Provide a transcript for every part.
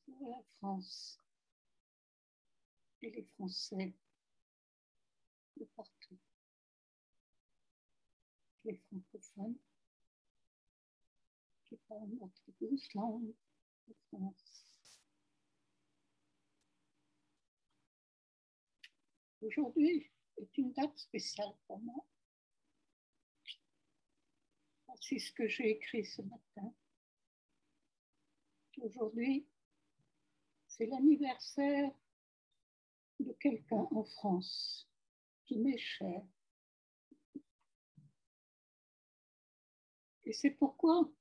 pour la France et les Français de partout, les francophones qui parlent notre douce langue de France. Aujourd'hui est une date spéciale pour moi. Voici ce que j'ai écrit ce matin. Aujourd'hui, c'est l'anniversaire de quelqu'un en France qui m'est cher. Et c'est pourquoi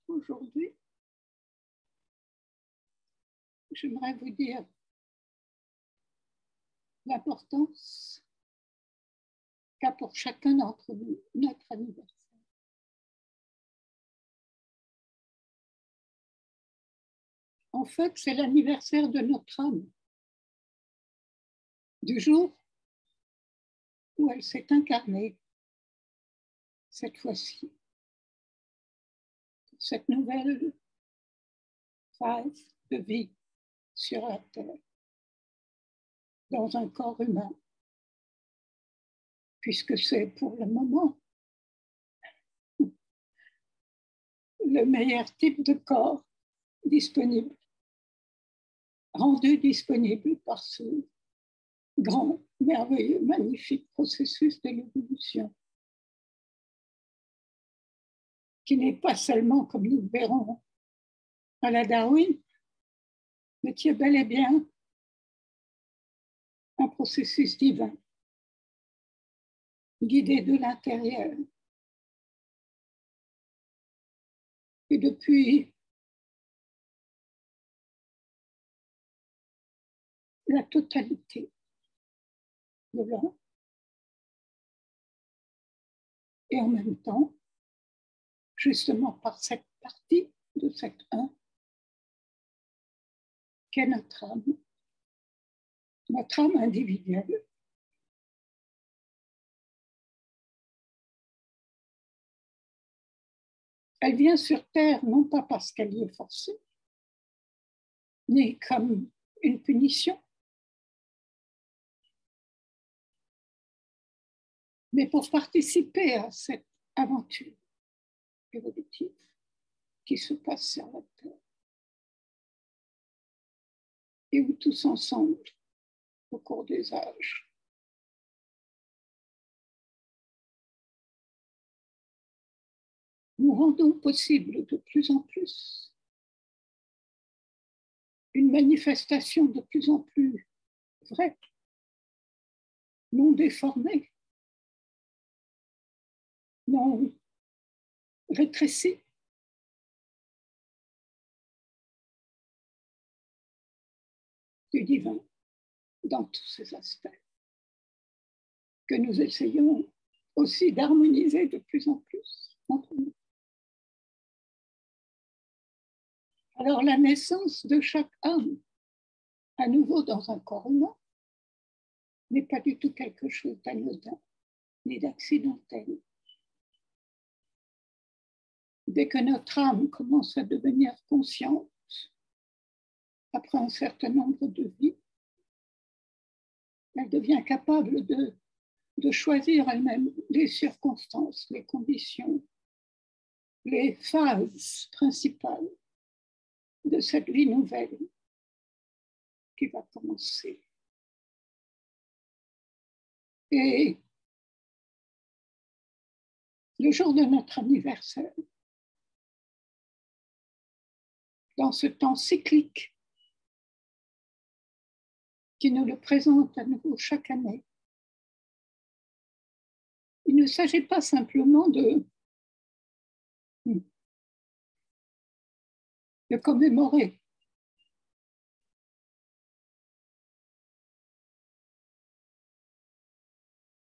aujourd'hui, j'aimerais vous dire l'importance qu'a pour chacun d'entre nous notre anniversaire. En fait, c'est l'anniversaire de notre âme, du jour où elle s'est incarnée, cette fois-ci, cette nouvelle phase de vie sur la Terre, dans un corps humain, puisque c'est pour le moment le meilleur type de corps disponible, rendu disponible par ce grand, merveilleux, magnifique processus de l'évolution, qui n'est pas seulement, comme nous le verrons, à la Darwin, mais qui est bel et bien un processus divin, guidé de l'intérieur. Et depuis la totalité de l'an, et en même temps, justement par cette partie de cet un, qu'est notre âme individuelle. Elle vient sur Terre non pas parce qu'elle y est forcée, ni comme une punition, mais pour participer à cette aventure évolutive qui se passe sur la Terre. Et où tous ensemble, au cours des âges, nous rendons possible de plus en plus une manifestation de plus en plus vraie, non déformée, non rétrécie, du divin dans tous ces aspects que nous essayons aussi d'harmoniser de plus en plus entre nous. Alors la naissance de chaque âme, à nouveau dans un corps humain, n'est pas du tout quelque chose d'anodin ni d'accidentel. Dès que notre âme commence à devenir consciente, après un certain nombre de vies, elle devient capable de choisir elle-même les circonstances, les conditions, les phases principales de cette vie nouvelle qui va commencer. Et le jour de notre anniversaire, dans ce temps cyclique qui nous le présente à nouveau chaque année, il ne s'agit pas simplement de commémorer,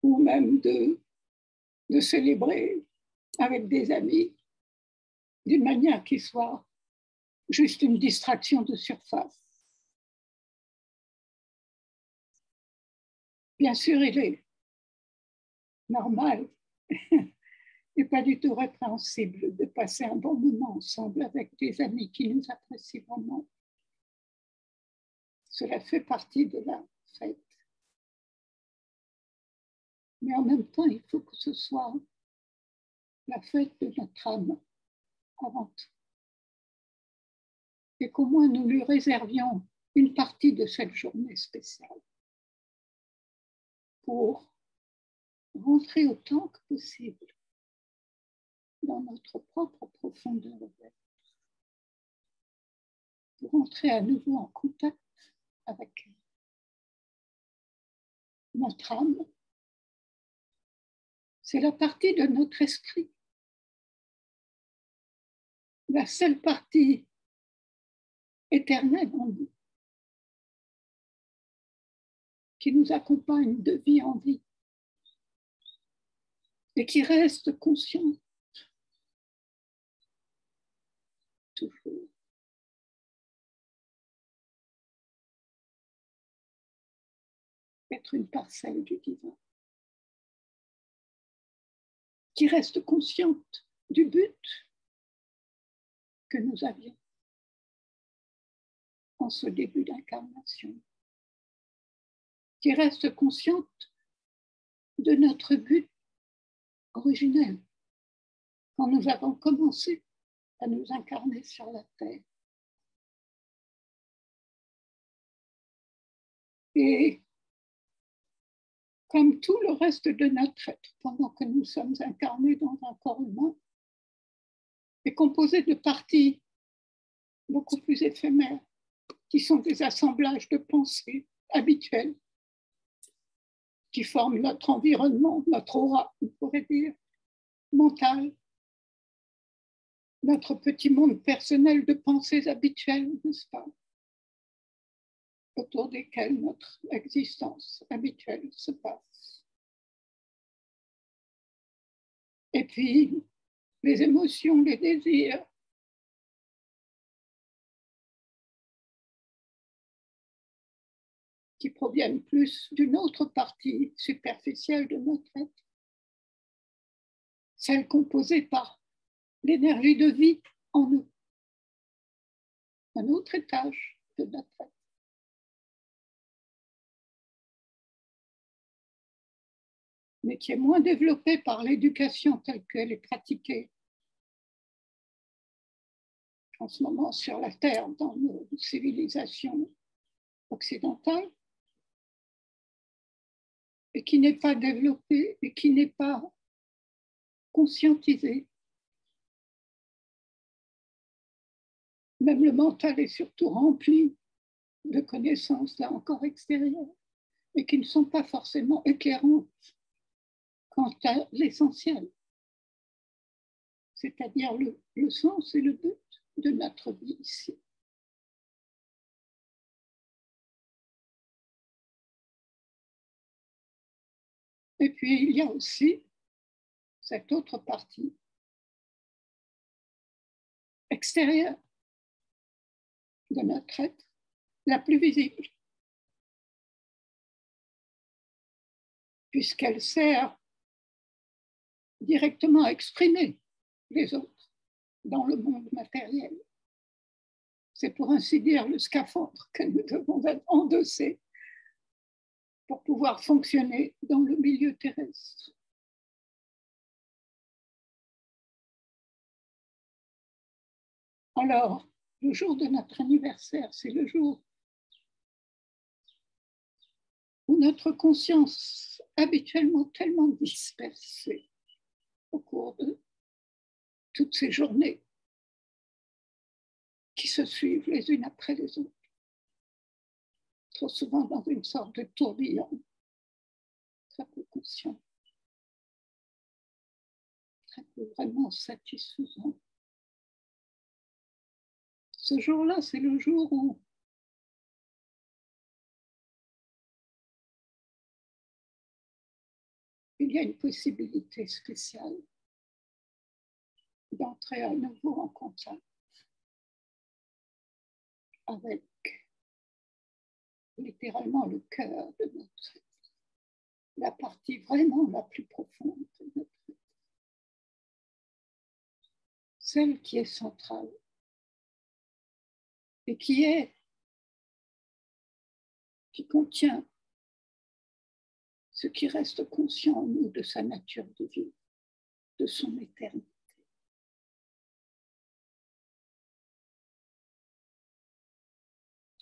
ou même de célébrer avec des amis d'une manière qui soit juste une distraction de surface. Bien sûr, il est normal n'est pas du tout répréhensible de passer un bon moment ensemble avec des amis qui nous apprécient vraiment. Cela fait partie de la fête. Mais en même temps, il faut que ce soit la fête de notre âme avant tout. Et qu'au moins nous lui réservions une partie de cette journée spéciale pour rentrer autant que possible dans notre propre profondeur d'être, pour entrer à nouveau en contact avec notre âme. C'est la partie de notre esprit, la seule partie éternelle en nous, qui nous accompagne de vie en vie et qui reste consciente toujours. Être une parcelle du divin, qui reste consciente du but que nous avions en ce début d'incarnation, qui reste consciente de notre but originel quand nous avons commencé à nous incarner sur la terre. Et comme tout le reste de notre être, pendant que nous sommes incarnés dans un corps humain, est composé de parties beaucoup plus éphémères, qui sont des assemblages de pensées habituelles, qui forment notre environnement, notre aura, on pourrait dire, mental, notre petit monde personnel de pensées habituelles, n'est-ce pas, autour desquelles notre existence habituelle se passe. Et puis, les émotions, les désirs, qui proviennent plus d'une autre partie superficielle de notre être, celle composée par l'énergie de vie en nous, un autre étage de notre être. Mais qui est moins développée par l'éducation telle qu'elle est pratiquée en ce moment sur la Terre dans nos civilisations occidentales, et qui n'est pas développée et qui n'est pas conscientisée. Même le mental est surtout rempli de connaissances, là encore extérieures, et qui ne sont pas forcément éclairantes quant à l'essentiel, c'est-à-dire le sens et le but de notre vie ici. Et puis, il y a aussi cette autre partie extérieure de notre être, la plus visible, puisqu'elle sert directement à exprimer les autres dans le monde matériel. C'est pour ainsi dire le scaphandre que nous devons endosser pour pouvoir fonctionner dans le milieu terrestre. Alors, le jour de notre anniversaire, c'est le jour où notre conscience, habituellement tellement dispersée au cours de toutes ces journées qui se suivent les unes après les autres, trop souvent dans une sorte de tourbillon, très peu conscient, très peu vraiment satisfaisant. Ce jour-là, c'est le jour où il y a une possibilité spéciale d'entrer à nouveau en contact avec littéralement le cœur de notre être, la partie vraiment la plus profonde de notre être. celle qui est centrale et qui contient ce qui reste conscient en nous de sa nature divine, de son éternité.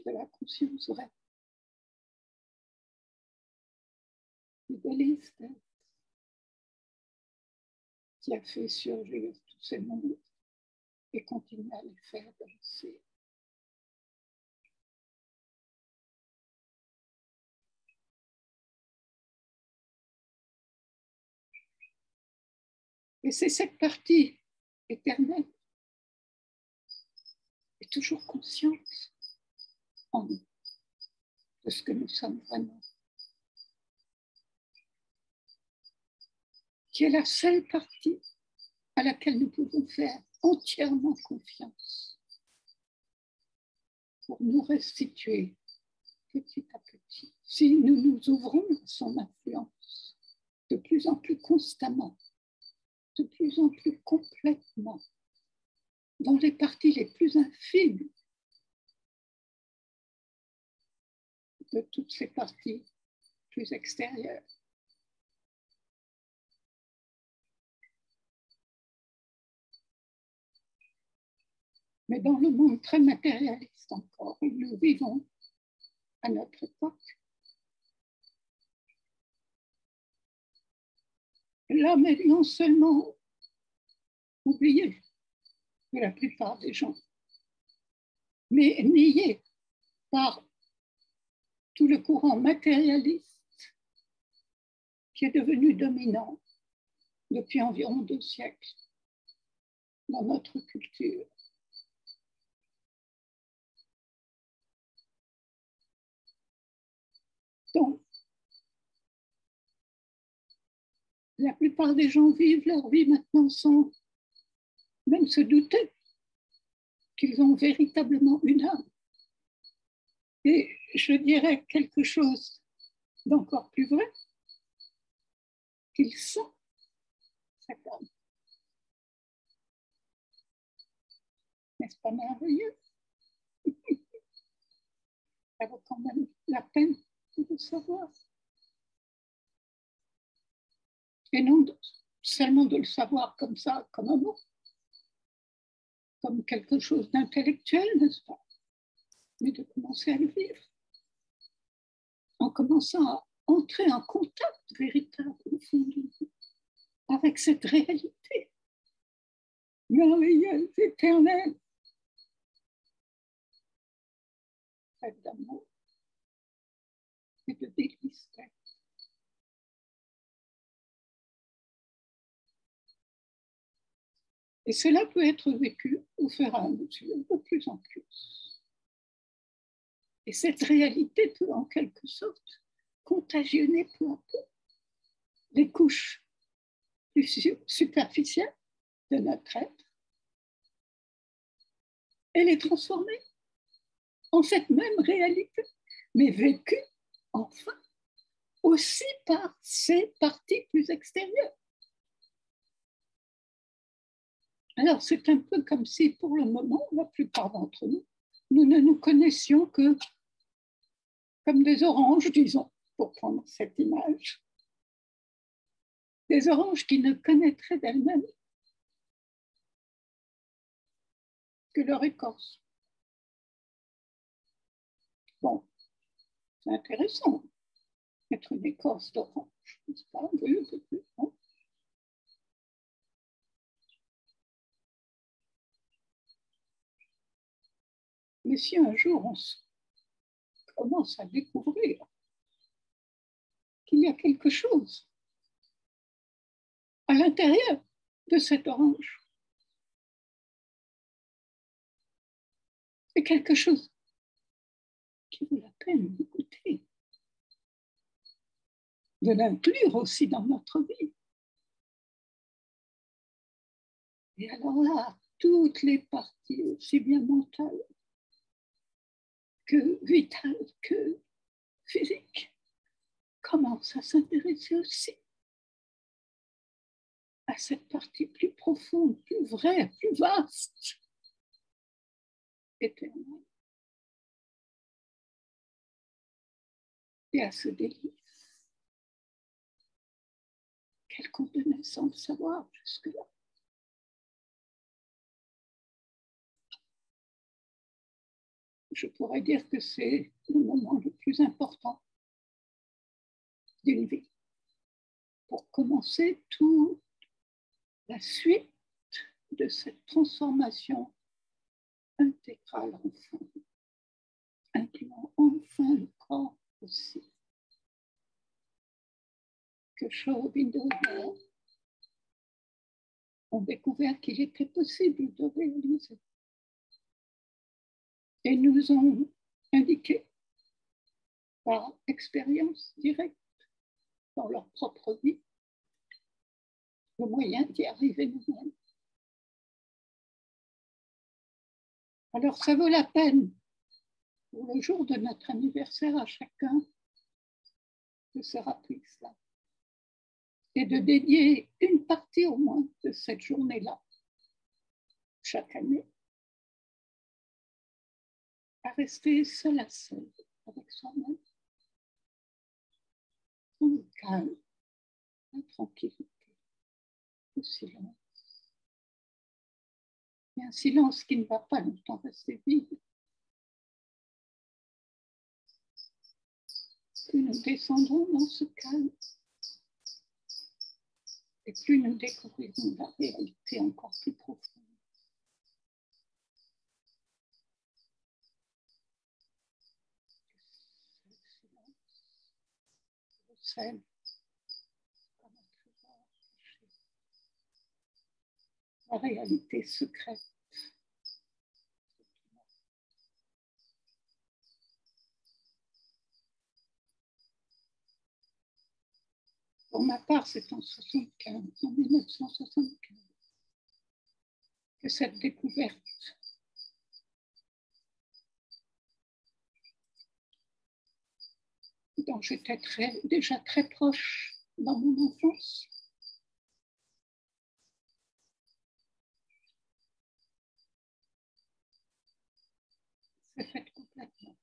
De la conscience vraie. Le délice d'être qui a fait surgir tous ces mondes et continue à les faire danser. Et c'est cette partie éternelle qui est toujours consciente en nous de ce que nous sommes vraiment, qui est la seule partie à laquelle nous pouvons faire entièrement confiance pour nous restituer petit à petit. Si nous nous ouvrons à son influence de plus en plus constamment, de plus en plus complètement, dans les parties les plus infimes de toutes ces parties plus extérieures. Mais dans le monde très matérialiste encore, où nous vivons à notre époque, l'homme est non seulement oublié de la plupart des gens, mais nié par tout le courant matérialiste qui est devenu dominant depuis environ 2 siècles dans notre culture. Donc, la plupart des gens vivent leur vie maintenant sans même se douter qu'ils ont véritablement une âme. Et je dirais quelque chose d'encore plus vrai, qu'ils sont cette âme. N'est-ce pas merveilleux? Ça vaut quand même la peine de le savoir. Et non seulement de le savoir comme ça, comme un mot, comme quelque chose d'intellectuel, n'est-ce pas? Mais de commencer à le vivre, en commençant à entrer en contact véritable au fond de nous, avec cette réalité merveilleuse, éternelle, faite d'amour et de délice. Et cela peut être vécu au fur et à mesure, de plus en plus. Et cette réalité peut en quelque sorte contagionner peu à peu les couches plus superficielles de notre être et les transformer en cette même réalité, mais vécue enfin aussi par ces parties plus extérieures. Alors c'est un peu comme si pour le moment, la plupart d'entre nous, nous ne nous connaissions que comme des oranges, disons, pour prendre cette image. Des oranges qui ne connaîtraient d'elles-mêmes que leur écorce. Bon, c'est intéressant, être une écorce d'orange, n'est-ce pas? Oui, bon. Mais si un jour on commence à découvrir qu'il y a quelque chose à l'intérieur de cette orange, c'est quelque chose qui vaut la peine de goûter, de l'inclure aussi dans notre vie. Et alors là, toutes les parties, aussi bien mentales que vitales, que physiques, commencent à s'intéresser aussi à cette partie plus profonde, plus vraie, plus vaste, éternelle. Et à ce délice qu'elle contenait sans le savoir jusque-là. Je pourrais dire que c'est le moment le plus important d'une vie pour commencer toute la suite de cette transformation intégrale enfin, incluant enfin le corps aussi. Que Sri Aurobindo ont découvert qu'il était possible de réaliser. Et nous ont indiqué par expérience directe dans leur propre vie le moyen d'y arriver nous-mêmes. Alors ça vaut la peine pour le jour de notre anniversaire à chacun de se rappeler cela et de dédier une partie au moins de cette journée-là chaque année à rester seul à seul avec soi-même, dans le calme, la tranquillité, le silence. Et un silence qui ne va pas longtemps rester vide. Plus nous descendrons dans ce calme, et plus nous découvrirons la réalité encore plus profonde. Le silence recèle comme un trésor caché. La réalité secrète. Pour ma part, c'est en 1975, que cette découverte dont j'étais déjà très proche dans mon enfance s'est faite complètement.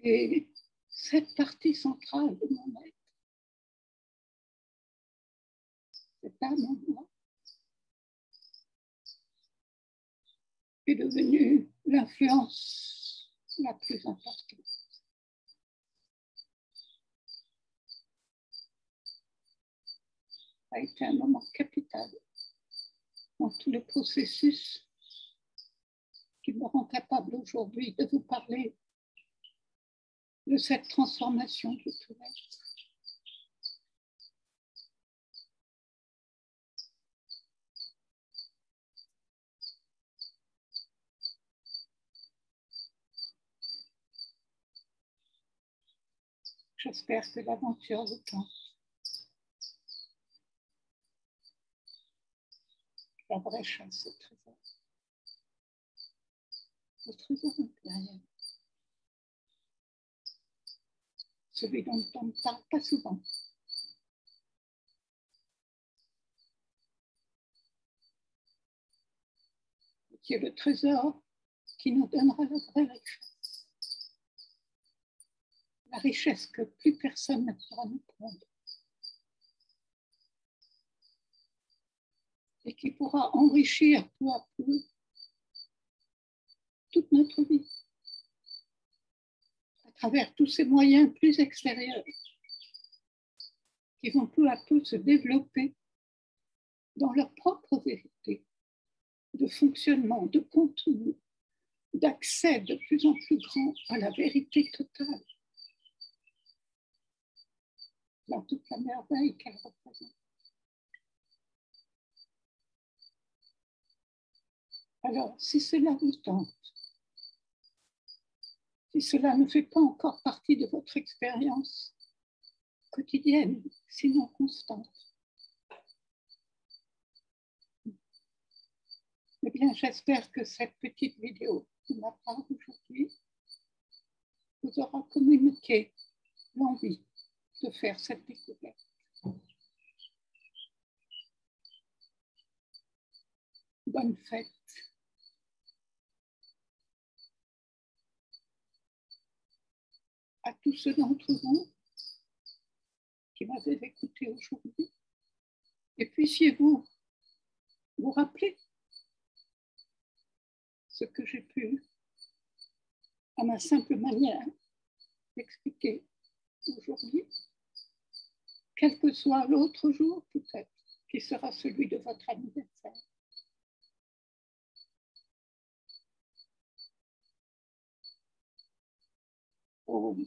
Et cette partie centrale de mon être, cet âme en moi, est devenue l'influence la plus importante. Ça a été un moment capital dans tous les processus qui me rend capable aujourd'hui de vous parler de cette transformation de tout être. J'espère que l'aventure vous tente. La vraie chasse au trésor. Le trésor intérieur. Celui dont on ne parle pas souvent. Qui est le trésor qui nous donnera la vraie richesse. La richesse que plus personne ne pourra nous prendre. Et qui pourra enrichir peu à peu toute notre vie. À travers tous ces moyens plus extérieurs qui vont peu à peu se développer dans leur propre vérité de fonctionnement, de contenu, d'accès de plus en plus grand à la vérité totale, dans toute la merveille qu'elle représente. Alors, si cela vous tente, si cela ne fait pas encore partie de votre expérience quotidienne, sinon constante, eh bien, j'espère que cette petite vidéo de ma part aujourd'hui vous aura communiqué l'envie de faire cette découverte. bonne fête. À tous ceux d'entre vous qui m'avez écouté aujourd'hui. Et puissiez-vous vous rappeler ce que j'ai pu, à ma simple manière, expliquer aujourd'hui, quel que soit l'autre jour peut-être, qui sera celui de votre anniversaire. Om